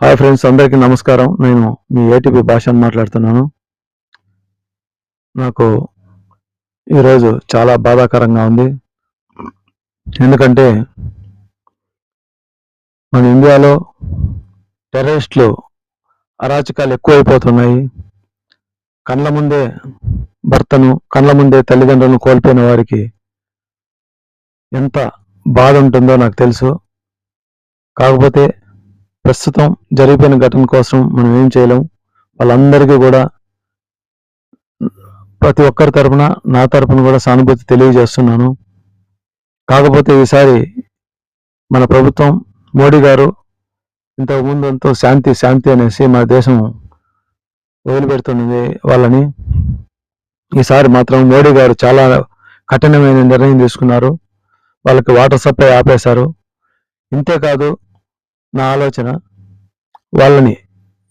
Hi friends, అందరికీ నమస్కారం. నేను మీ ఏటీపీ భాషను మాట్లాడుతున్నాను. నాకు ఈరోజు చాలా బాధాకరంగా ఉంది. ఎందుకంటే మన ఇండియాలో టెర్రరిస్టులు అరాచకాలు ఎక్కువైపోతున్నాయి. కళ్ళ ముందే భర్తను, కళ్ళ ముందే తల్లిదండ్రులను కోల్పోయిన వారికి ఎంత బాధ ఉంటుందో నాకు తెలుసు. కాకపోతే ప్రస్తుతం జరిగిపోయిన ఘటన కోసం మనం ఏం చేయలేం. వాళ్ళందరికీ కూడా ప్రతి ఒక్కరి తరపున, నా తరపున కూడా సానుభూతి తెలియజేస్తున్నాను. కాకపోతే ఈసారి మన ప్రభుత్వం, మోడీ గారు ఇంతకు ముందు ఎంతో శాంతి అనేసి మన దేశం వదిలిపెడుతున్నది వాళ్ళని. ఈసారి మాత్రం మోడీ గారు చాలా కఠినమైన నిర్ణయం తీసుకున్నారు. వాళ్ళకి వాటర్ సప్లై ఆపేశారు. ఇంతేకాదు, నా ఆలోచన, వాళ్ళని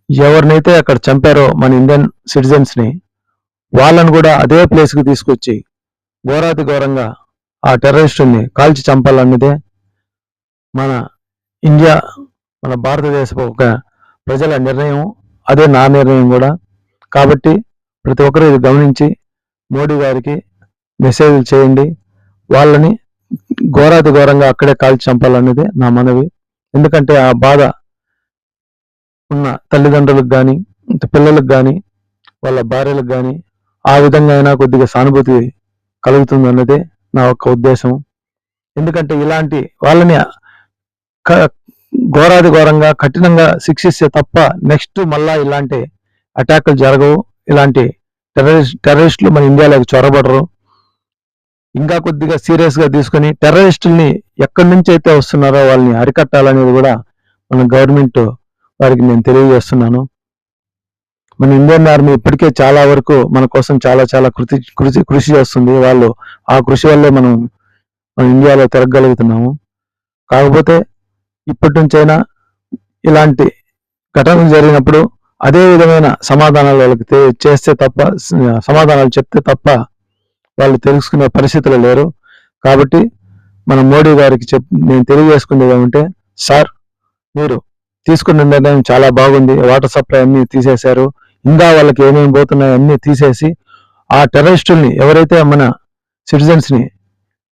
ఎవరినైతే అక్కడ చంపారో మన ఇండియన్ సిటిజన్స్ని, వాళ్ళను కూడా అదే ప్లేస్కి తీసుకొచ్చి ఘోరాతి ఘోరంగా ఆ టెర్రరిస్టుల్ని కాల్చి చంపాలన్నదే మన ఇండియా, మన భారతదేశపు ఒక ప్రజల నిర్ణయం. అదే నా నిర్ణయం కూడా. కాబట్టి ప్రతి ఒక్కరూ ఇది గమనించి మోడీ గారికి మెసేజ్లు చేయండి. వాళ్ళని ఘోరాతి ఘోరంగా అక్కడే కాల్చి చంపాలన్నదే నా మనవి. ఎందుకంటే ఆ బాధ ఉన్న తల్లిదండ్రులకు కానీ, పిల్లలకు కానీ, వాళ్ళ భార్యలకు కానీ ఆ విధంగా అయినా కొద్దిగా సానుభూతి కలుగుతుంది అన్నదే నా యొక్క ఉద్దేశం. ఎందుకంటే ఇలాంటి వాళ్ళని ఘోరాది ఘోరంగా కఠినంగా శిక్షిస్తే తప్ప నెక్స్ట్ మళ్ళా ఇలాంటి అటాకులు జరగవు. ఇలాంటి టెర్రరిస్టులు మన ఇండియాలోకి చొరబడరు. ఇంకా కొద్దిగా సీరియస్గా తీసుకొని టెర్రరిస్టుల్ని ఎక్కడి నుంచి అయితే వస్తున్నారో వాళ్ళని అరికట్టాలనేది కూడా మన గవర్నమెంట్ వారికి నేను తెలియజేస్తున్నాను. మన ఇండియన్ ఆర్మీ ఇప్పటికే చాలా వరకు మన కోసం చాలా కృషి చేస్తుంది. వాళ్ళు ఆ కృషి వల్లే మన ఇండియాలో తిరగగలుగుతున్నాము. కాకపోతే ఇప్పటి నుంచైనా ఇలాంటి ఘటనలు జరిగినప్పుడు అదే విధమైన సమాధానాలు వాళ్ళకి చేస్తే తప్ప, సమాధానాలు చెప్తే తప్ప వాళ్ళు తెలుసుకునే పరిస్థితులు లేరు. కాబట్టి మన మోడీ గారికి నేను తెలియజేసుకునేది ఏమంటే, సార్, మీరు తీసుకున్న నిర్ణయం చాలా బాగుంది. వాటర్ సప్లై అన్ని తీసేశారు. ఇంకా వాళ్ళకి ఏమేమి పోతున్నాయో అన్ని తీసేసి ఆ టెర్రరిస్టుల్ని, ఎవరైతే మన సిటిజన్స్ని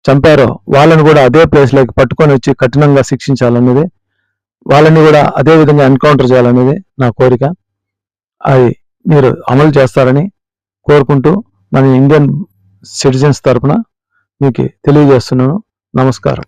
చంపారో వాళ్ళని కూడా అదే ప్లేస్లోకి పట్టుకొని వచ్చి కఠినంగా శిక్షించాలనేది, వాళ్ళని కూడా అదే విధంగా ఎన్కౌంటర్ చేయాలనేది నా కోరిక. అది మీరు అమలు చేస్తారని కోరుకుంటూ మన ఇండియన్ సిటిజన్స్ తరఫున మీకు తెలియజేస్తున్నాను. నమస్కారం.